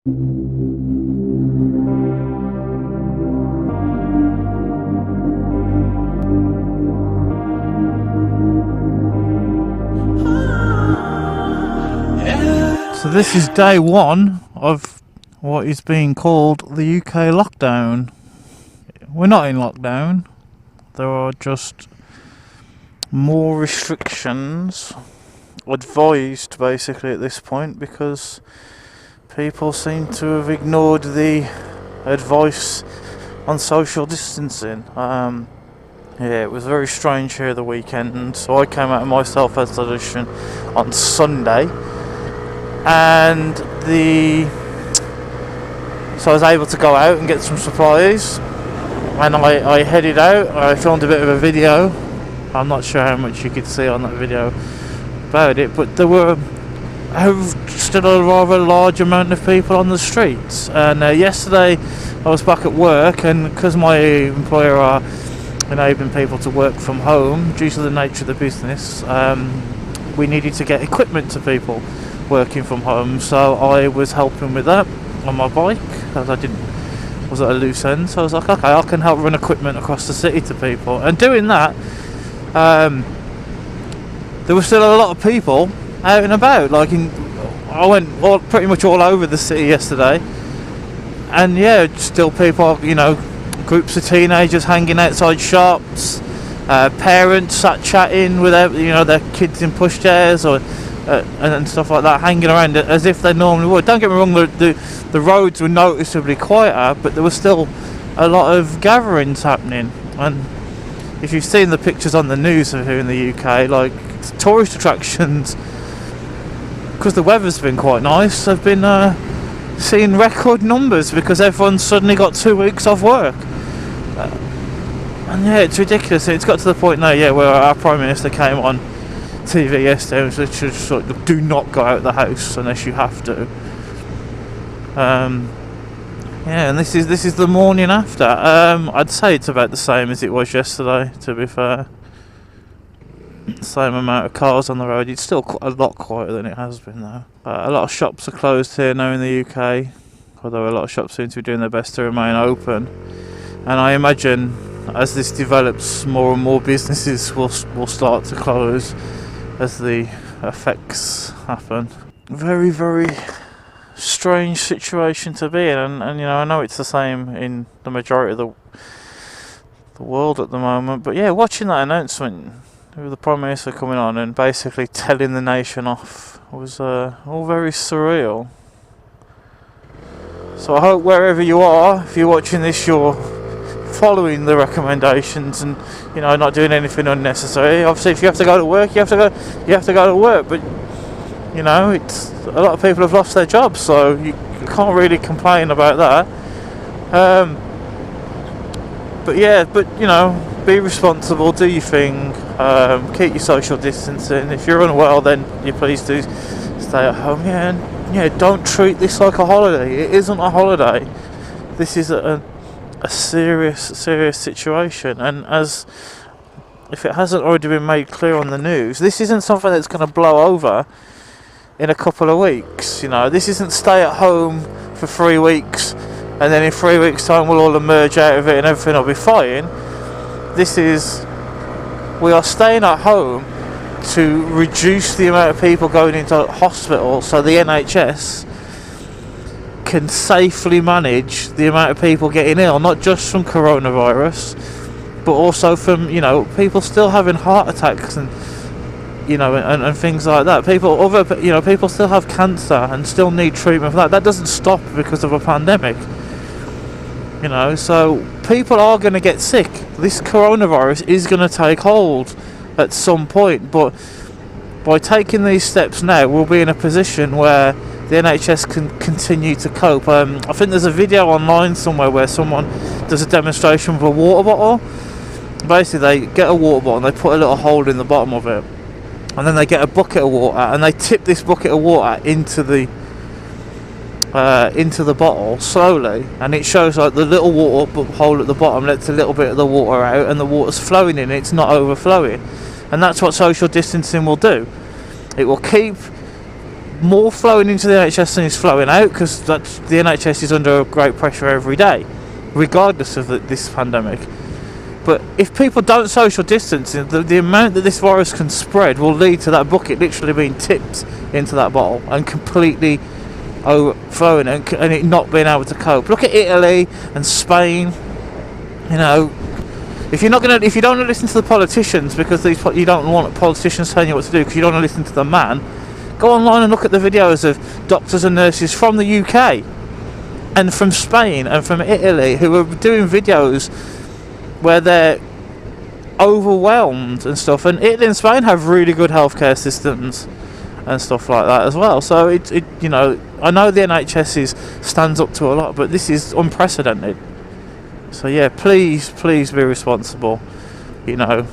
So this is day one of what is being called the UK lockdown. We're not in lockdown. There are just more restrictions advised basically at this point because people seem to have ignored the advice on social distancing. Yeah, it was very strange here the weekend. So I came out of my self-isolation on Sunday. And so I was able to go out and get some supplies, and I headed out. I filmed a bit of a video. I'm not sure how much you could see on that video about it, but there were still a rather large amount of people on the streets. And yesterday I was back at work, and because my employer are enabling people to work from home due to the nature of the business, we needed to get equipment to people working from home, so I was helping with that on my bike because I was at a loose end. So I was like, okay, I can help run equipment across the city to people. And doing that, there were still a lot of people out and about. I went pretty much all over the city yesterday, and yeah, still people, groups of teenagers hanging outside shops, parents sat chatting with their kids in pushchairs and stuff like that, hanging around as if they normally would. Don't get me wrong, the roads were noticeably quieter, but there was still a lot of gatherings happening. And if you've seen the pictures on the news of here in the UK, like tourist attractions, because the weather's been quite nice, I've been seeing record numbers because everyone's suddenly got 2 weeks off work. And yeah, it's ridiculous. It's got to the point now, where our Prime Minister came on TV yesterday and was literally just like, do not go out of the house unless you have to. And this is the morning after. I'd say it's about the same as it was yesterday, to be fair. Same amount of cars on the road. It's still a lot quieter than it has been though. A lot of shops are closed here now in the UK, although a lot of shops seem to be doing their best to remain open. And I imagine as this develops, more and more businesses will start to close as the effects happen. Very, very strange situation to be in, and I know it's the same in the majority of the world at the moment. But yeah, watching that announcement with the Prime Minister coming on and basically telling the nation off was all very surreal. So I hope wherever you are, if you're watching this, you're following the recommendations and not doing anything unnecessary. Obviously, if you have to go to work, you have to go to work. But it's a lot of people have lost their jobs, so you can't really complain about that. But be responsible, do your thing, keep your social distancing. If you're unwell, then you please do stay at home. Don't treat this like a holiday. It isn't a holiday. This is a serious situation, and as if it hasn't already been made clear on the news, this isn't something that's going to blow over in a couple of weeks. This isn't stay at home for 3 weeks and then in 3 weeks time we'll all emerge out of it and everything will be fine. We are staying at home to reduce the amount of people going into hospital so the NHS can safely manage the amount of people getting ill, not just from coronavirus, but also from people still having heart attacks and and things like that. People still have cancer and still need treatment for that. That doesn't stop because of a pandemic. So people are going to get sick. This coronavirus is going to take hold at some point, but by taking these steps now, we'll be in a position where the NHS can continue to cope. I think there's a video online somewhere where someone does a demonstration with a water bottle. Basically, they get a water bottle and they put a little hole in the bottom of it, and then they get a bucket of water and they tip this bucket of water into the bottle slowly, and it shows like the little water hole at the bottom lets a little bit of the water out, and the water's flowing in. It's not overflowing, and that's what social distancing will do. It will keep more flowing into the NHS than is flowing out, because the NHS is under great pressure every day, regardless of this pandemic. But if people don't social distance, the amount that this virus can spread will lead to that bucket literally being tipped into that bottle and completely overflowing and it not being able to cope. Look at Italy and Spain. You know, if you don't want to listen to the politicians because you don't want politicians telling you what to do because you don't want to listen to the man, go online and look at the videos of doctors and nurses from the UK and from Spain and from Italy who are doing videos where they're overwhelmed and stuff. And Italy and Spain have really good healthcare systems and stuff like that as well. So it you know, I know the NHS stands up to a lot, but this is unprecedented. So yeah, please be responsible. You know,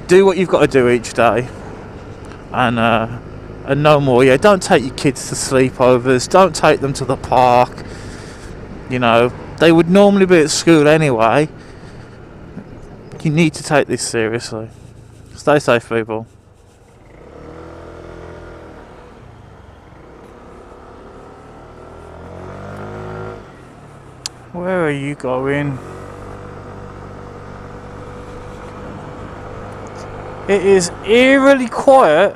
do what you've got to do each day, and no more. Yeah, don't take your kids to sleepovers. Don't take them to the park. You know, they would normally be at school anyway. You need to take this seriously. Stay safe, people. Where are you going? It is eerily quiet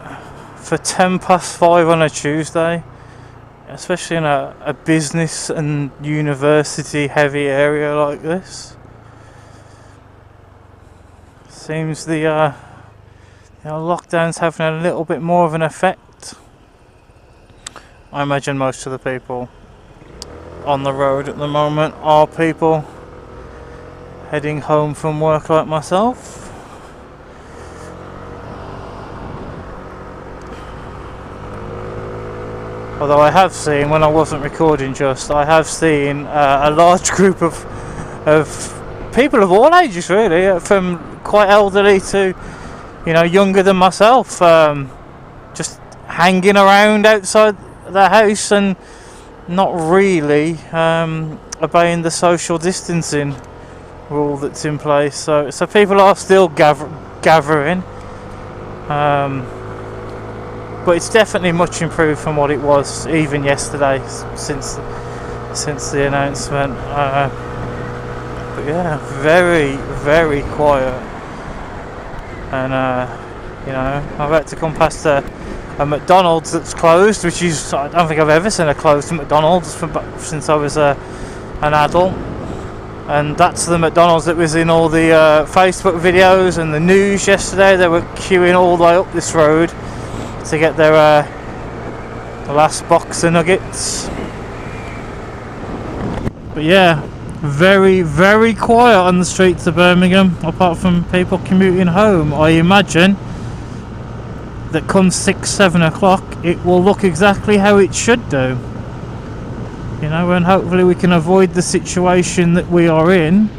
for 5:10 on a Tuesday, especially in a business and university heavy area like this. Seems the lockdown's having a little bit more of an effect. I imagine most of the people on the road at the moment are people heading home from work like myself. Although I have seen, when I wasn't recording I have seen a large group of people of all ages really, from quite elderly to, you know, younger than myself, just hanging around outside the house and not really obeying the social distancing rule that's in place. So people are still gathering, but it's definitely much improved from what it was even yesterday since the announcement. But yeah, very, very quiet. And you know, I've had to come past a McDonald's that's closed, which is, I don't think I've ever seen a closed McDonald's since I was an adult. And that's the McDonald's that was in all the Facebook videos and the news yesterday. They were queuing all the way up this road to get their last box of nuggets. But yeah, very, very quiet on the streets of Birmingham, apart from people commuting home. I imagine that come 6-7 o'clock it will look exactly how it should do, you know, and hopefully we can avoid the situation that we are in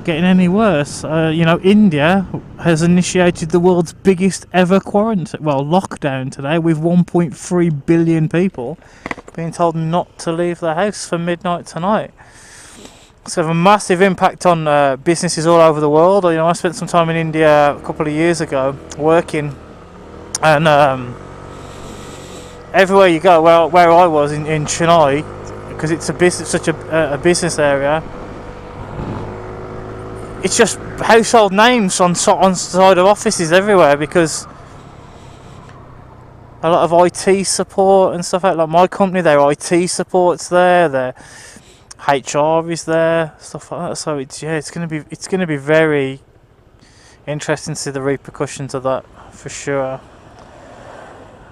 getting any worse. You know, India has initiated the world's biggest ever lockdown today, with 1.3 billion people being told not to leave the house for midnight tonight. So a massive impact on businesses all over the world. You know, I spent some time in India a couple of years ago working, and everywhere you go, where I was in Chennai, because it's such a business area, it's just household names on side of offices everywhere, because a lot of IT support and stuff like my company, their IT support's there, their HR is there, stuff like that. So it's gonna be very interesting to see the repercussions of that, for sure.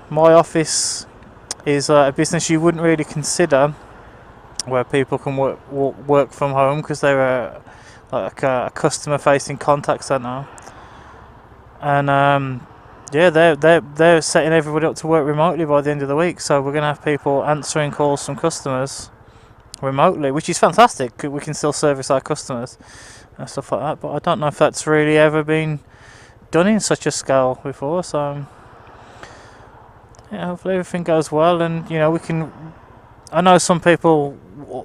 My office is a business you wouldn't really consider where people can work from home, because they're like a customer facing contact centre, and yeah, they're setting everybody up to work remotely by the end of the week. So we're going to have people answering calls from customers remotely, which is fantastic. We can still service our customers and stuff like that, but I don't know if that's really ever been done in such a scale before. So yeah, hopefully everything goes well, and you know, I know some people,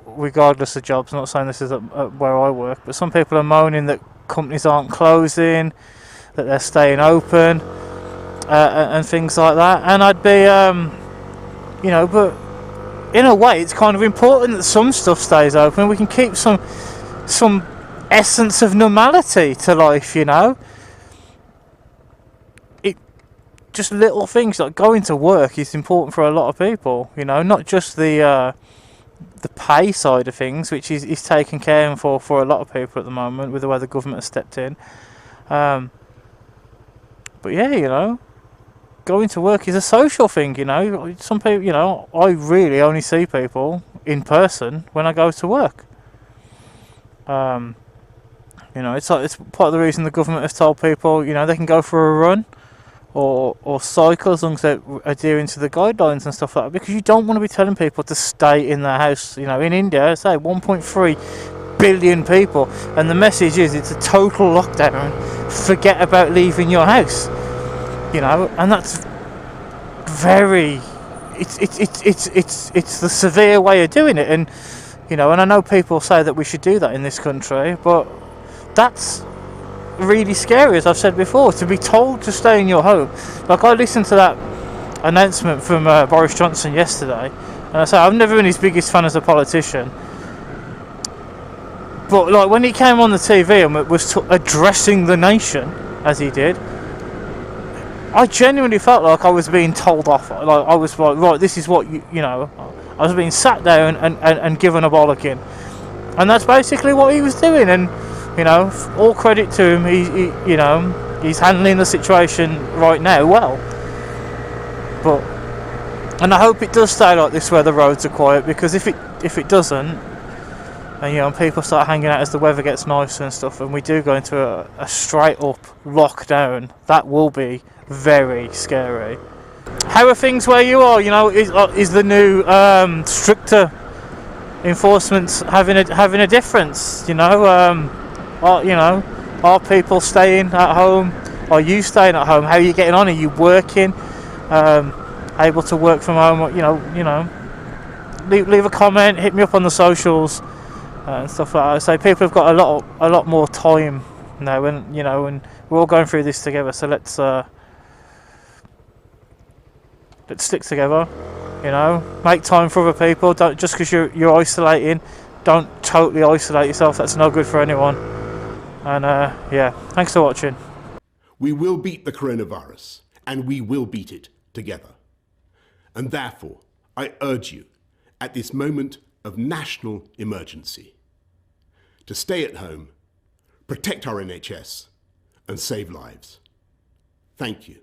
regardless of jobs, I'm not saying this is at where I work, but some people are moaning that companies aren't closing, that they're staying open, and things like that. And I'd be you know, but in a way it's kind of important that some stuff stays open. We can keep some essence of normality to life, you know. It just little things like going to work is important for a lot of people, you know, not just the pay side of things, which is taken care of for a lot of people at the moment with the way the government has stepped in. But yeah, you know, going to work is a social thing, you know. Some people, you know, I really only see people in person when I go to work. You know, it's like, it's part of the reason the government has told people, you know, they can go for a run or cycle as long as they're adhering to the guidelines and stuff like that, because you don't want to be telling people to stay in their house. You know, in India, say 1.3 billion people, and the message is it's a total lockdown. Forget about leaving your house. You know, and that's very, it's the severe way of doing it. And you know, and I know people say that we should do that in this country, but that's really scary, as I've said before, to be told to stay in your home. Like, I listened to that announcement from Boris Johnson yesterday, and I say I've never been his biggest fan as a politician, but like when he came on the TV and was addressing the nation as he did, I genuinely felt like I was being told off. Like, I was like, right, this is what you know, I was being sat down and given a bollocking, and that's basically what he was doing. And you know, all credit to him. He you know, he's handling the situation right now well. But, and I hope it does stay like this where the roads are quiet, because if it doesn't, and you know, and people start hanging out as the weather gets nicer and stuff, and we do go into a straight up lockdown, that will be very scary. How are things where you are? You know, is the new stricter enforcement having a difference? You know, are people staying at home? Are you staying at home? How are you getting on? Are you working? Able to work from home? You know, leave a comment, hit me up on the socials and stuff like that. So people have got a lot more time now, and you know, and we're all going through this together. So let's stick together. You know, make time for other people. Don't, just because you're isolating, don't totally isolate yourself. That's no good for anyone. And yeah, thanks for watching. We will beat the coronavirus, and we will beat it together. And therefore, I urge you, at this moment of national emergency, to stay at home, protect our NHS, and save lives. Thank you.